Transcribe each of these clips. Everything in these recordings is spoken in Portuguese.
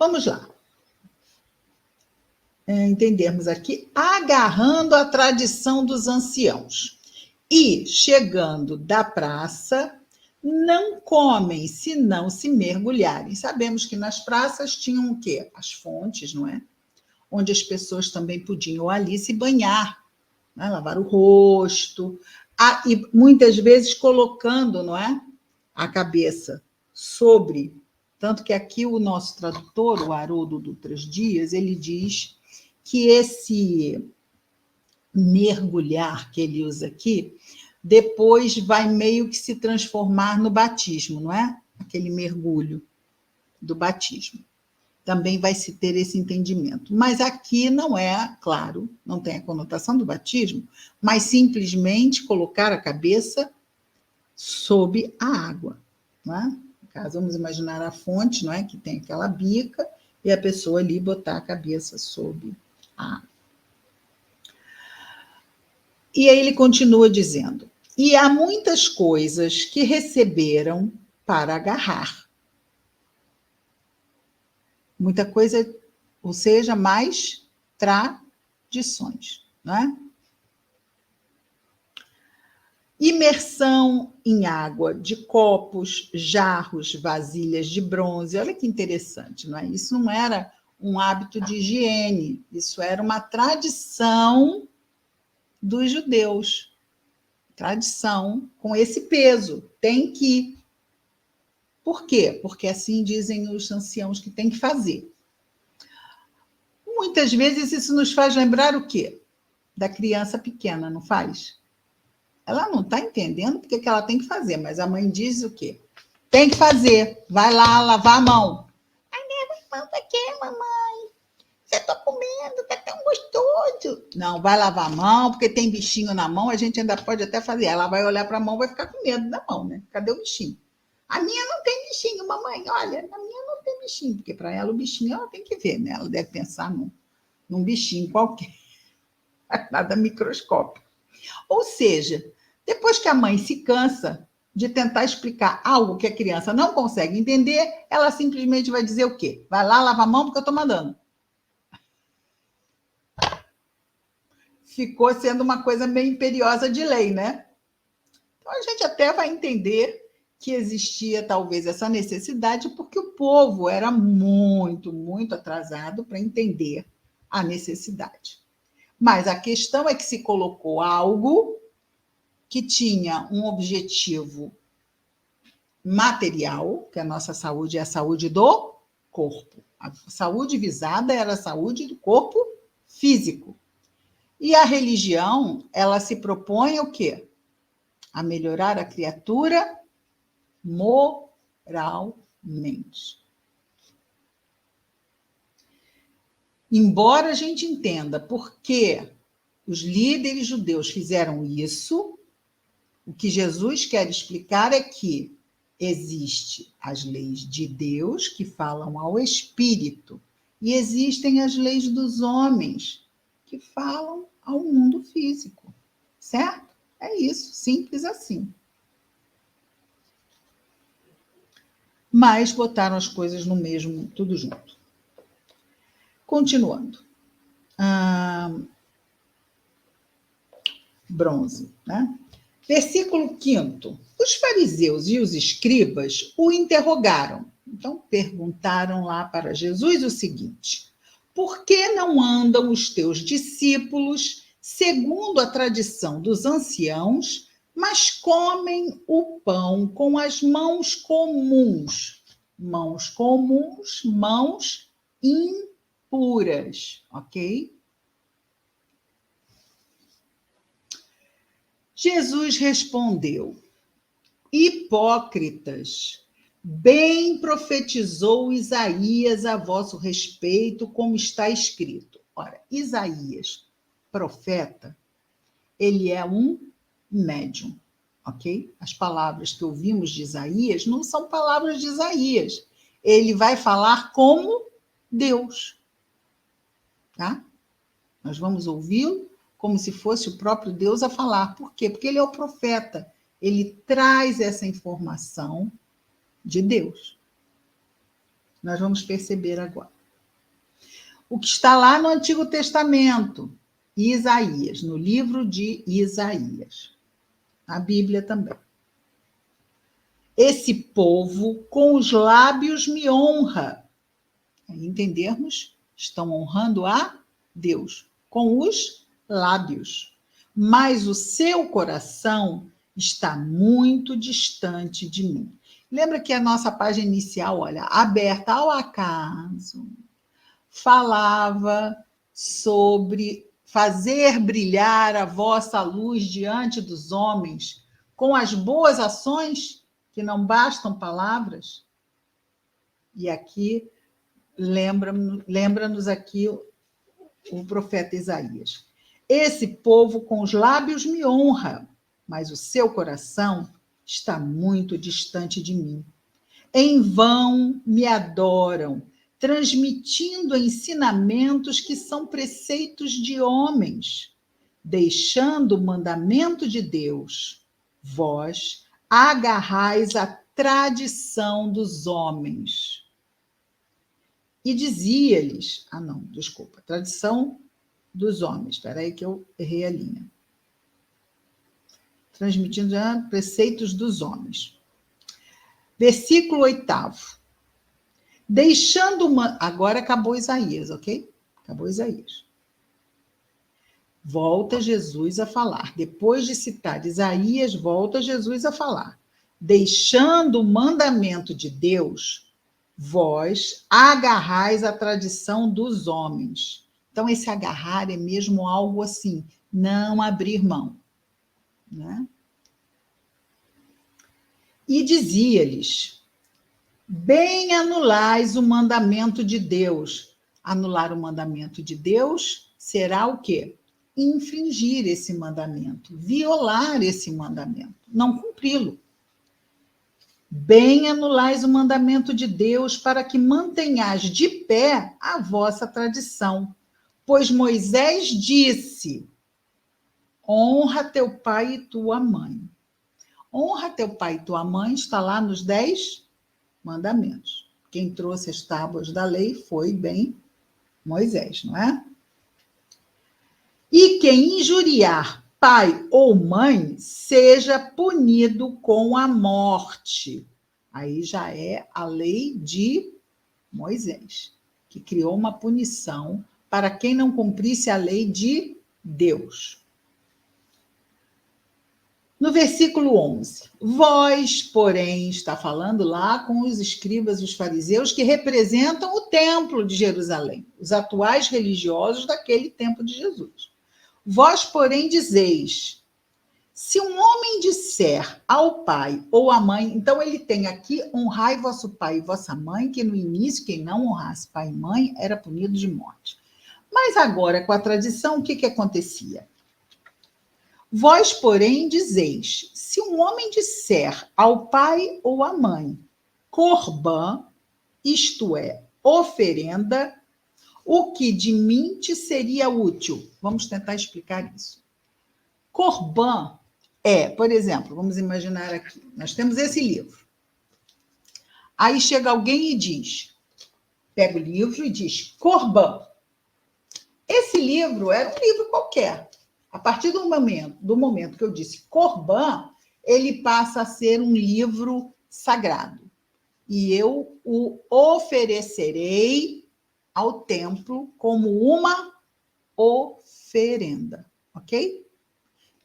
Vamos lá. Entendermos aqui, agarrando a tradição dos anciãos. E, chegando da praça, não comem se não se mergulharem. Sabemos que nas praças tinham o quê? As fontes, não é? Onde as pessoas também podiam ali se banhar, né? Lavar o rosto, e muitas vezes colocando, não é? A cabeça sobre. Tanto que aqui o nosso tradutor, o Haroldo Dutra Dias, ele diz que esse mergulhar que ele usa aqui, depois vai meio que se transformar no batismo, não é? Aquele mergulho do batismo. Também vai se ter esse entendimento. Mas aqui não é, claro, não tem a conotação do batismo, mas simplesmente colocar a cabeça sob a água, não é? No caso, vamos imaginar a fonte, não é? Que tem aquela bica, e a pessoa ali botar a cabeça sob a água. E aí ele continua dizendo, e há muitas coisas que receberam para agarrar. Muita coisa, ou seja, mais tradições, não é? Imersão em água de copos, jarros, vasilhas de bronze. Olha que interessante, não é? Isso não era um hábito de higiene, isso era uma tradição dos judeus. Tradição com esse peso, tem que. Por quê? Porque assim dizem os anciãos que tem que fazer. Muitas vezes isso nos faz lembrar o quê? Da criança pequena, não faz? Ela não está entendendo porque que ela tem que fazer, mas a mãe diz o quê? Tem que fazer, vai lá lavar a mão. Ai, leva a mão para quê, mamãe? Você está comendo, tá tão gostoso. Não, vai lavar a mão, porque tem bichinho na mão, a gente ainda pode até fazer. Ela vai olhar para a mão, vai ficar com medo da mão, né? Cadê o bichinho? A minha não tem bichinho, mamãe. Olha, a minha não tem bichinho, porque para ela o bichinho ela tem que ver, né? Ela deve pensar num bichinho qualquer, nada microscópico. Ou seja, depois que a mãe se cansa de tentar explicar algo que a criança não consegue entender, ela simplesmente vai dizer o quê? Vai lá, lava a mão porque eu estou mandando. Ficou sendo uma coisa meio imperiosa de lei, né? Então a gente até vai entender que existia talvez essa necessidade porque o povo era muito, muito atrasado para entender a necessidade. Mas a questão é que se colocou algo que tinha um objetivo material, que a nossa saúde é a saúde do corpo. A saúde visada era a saúde do corpo físico. E a religião, ela se propõe o quê? A melhorar a criatura moralmente. Embora a gente entenda por que os líderes judeus fizeram isso, o que Jesus quer explicar é que existem as leis de Deus que falam ao espírito e existem as leis dos homens que falam ao mundo físico, certo? É isso, simples assim. Mas botaram as coisas no mesmo, tudo junto. Continuando. Bronze, né? Versículo 5. Os fariseus e os escribas o interrogaram. Então, perguntaram lá para Jesus o seguinte: por que não andam os teus discípulos segundo a tradição dos anciãos, mas comem o pão com as mãos comuns? Mãos comuns, mãos impuras, ok? Jesus respondeu: hipócritas, bem profetizou Isaías a vosso respeito, como está escrito. Ora, Isaías, profeta, ele é um médium, ok? As palavras que ouvimos de Isaías não são palavras de Isaías. Ele vai falar como Deus, tá? Nós vamos ouvi-lo como se fosse o próprio Deus a falar. Por quê? Porque ele é o profeta. Ele traz essa informação de Deus. Nós vamos perceber agora. O que está lá no Antigo Testamento, Isaías, no livro de Isaías. A Bíblia também. Esse povo com os lábios me honra. Entendermos, estão honrando a Deus com os lábios, mas o seu coração está muito distante de mim. Lembra que a nossa página inicial, olha, aberta ao acaso, falava sobre fazer brilhar a vossa luz diante dos homens com as boas ações, que não bastam palavras? E aqui, lembra-nos aqui o profeta Isaías. Esse povo com os lábios me honra, mas o seu coração está muito distante de mim. Em vão me adoram, transmitindo ensinamentos que são preceitos de homens, deixando o mandamento de Deus. Vós agarrais a tradição dos homens. E dizia-lhes, tradição dos homens, espera aí que eu errei a linha. Transmitindo já preceitos dos homens. Versículo 8º. Agora acabou Isaías, ok? Acabou Isaías. Volta Jesus a falar. Depois de citar Isaías, volta Jesus a falar. Deixando o mandamento de Deus, vós agarrais a tradição dos homens. Então, esse agarrar é mesmo algo assim, não abrir mão. Né? E dizia-lhes, bem anulais o mandamento de Deus. Anular o mandamento de Deus será o quê? Infringir esse mandamento, violar esse mandamento, não cumpri-lo. Bem anulais o mandamento de Deus para que mantenhais de pé a vossa tradição. Pois Moisés disse, honra teu pai e tua mãe. Honra teu pai e tua mãe está lá nos 10 mandamentos. Quem trouxe as tábuas da lei foi bem Moisés, não é? E quem injuriar pai ou mãe, seja punido com a morte. Aí já é a lei de Moisés, que criou uma punição para quem não cumprisse a lei de Deus. No versículo 11, vós, porém, está falando lá com os escribas e os fariseus que representam o templo de Jerusalém, os atuais religiosos daquele tempo de Jesus. Vós, porém, dizeis, se um homem disser ao pai ou à mãe, então ele tem aqui, honrai vosso pai e vossa mãe, que no início, quem não honrasse pai e mãe, era punido de morte. Mas agora, com a tradição, o que acontecia? Vós, porém, dizeis, se um homem disser ao pai ou à mãe, corbã, isto é, oferenda, o que de mim te seria útil? Vamos tentar explicar isso. Corbã é, por exemplo, vamos imaginar aqui, nós temos esse livro. Aí chega alguém e diz, pega o livro e diz, corbã. Esse livro era um livro qualquer. A partir do momento que eu disse corbã, ele passa a ser um livro sagrado. E eu o oferecerei ao templo como uma oferenda, ok?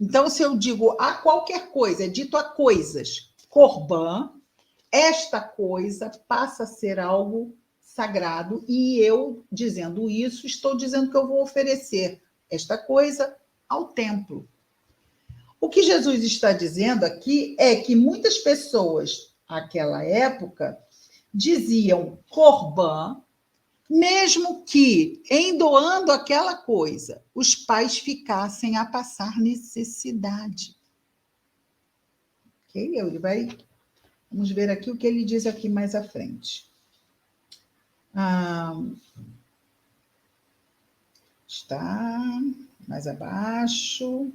Então, se eu digo a qualquer coisa, é dito a coisas, corbã, esta coisa passa a ser algo sagrado e eu, dizendo isso, estou dizendo que eu vou oferecer esta coisa ao templo. O que Jesus está dizendo aqui é que muitas pessoas, naquela época, diziam corbã, mesmo que, em doando aquela coisa, os pais ficassem a passar necessidade. Ok? Vamos ver aqui o que ele diz aqui mais à frente. Está mais abaixo.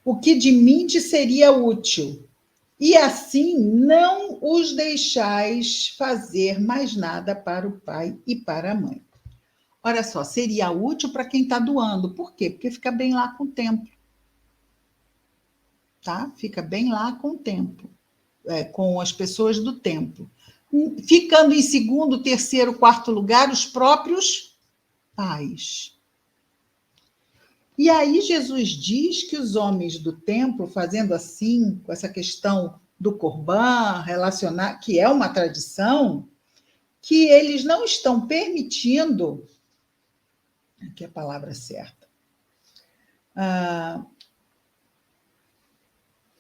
O que de mim te seria útil? E assim não os deixais fazer mais nada para o pai e para a mãe. Olha só, seria útil para quem está doando. Por quê? Porque fica bem lá com o templo. Tá? Fica bem lá com o templo, com as pessoas do templo. Ficando em segundo, terceiro, quarto lugar, os próprios pais. E aí Jesus diz que os homens do templo, fazendo assim, com essa questão do Corban, relacionar, que é uma tradição, que eles não estão permitindo, aqui é a palavra certa,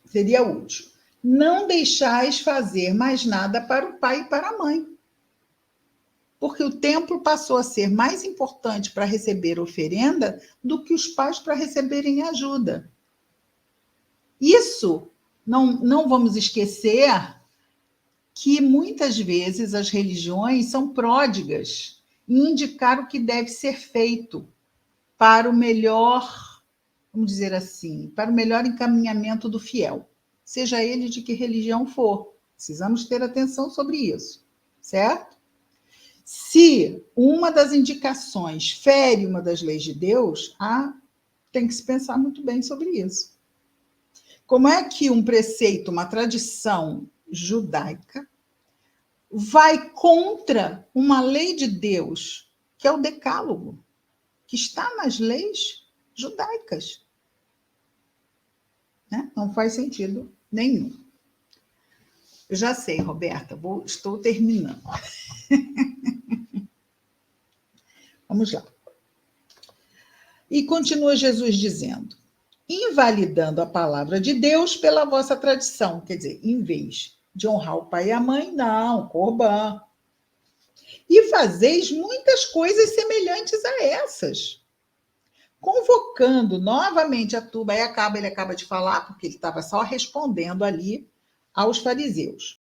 seria útil, não deixais fazer mais nada para o pai e para a mãe. Porque o templo passou a ser mais importante para receber oferenda do que os pais para receberem ajuda. Isso, não vamos esquecer que muitas vezes as religiões são pródigas em indicar o que deve ser feito para o melhor, vamos dizer assim, para o melhor encaminhamento do fiel, seja ele de que religião for. Precisamos ter atenção sobre isso, certo? Se uma das indicações fere uma das leis de Deus, tem que se pensar muito bem sobre isso. Como é que um preceito, uma tradição judaica, vai contra uma lei de Deus, que é o Decálogo, que está nas leis judaicas? Né? Não faz sentido nenhum. Eu já sei, Roberta, estou terminando. Vamos lá. E continua Jesus dizendo: invalidando a palavra de Deus pela vossa tradição. Quer dizer, em vez de honrar o pai e a mãe, não, Corban. E fazeis muitas coisas semelhantes a essas. Convocando novamente a turba, ele acaba de falar, porque ele estava só respondendo ali aos fariseus.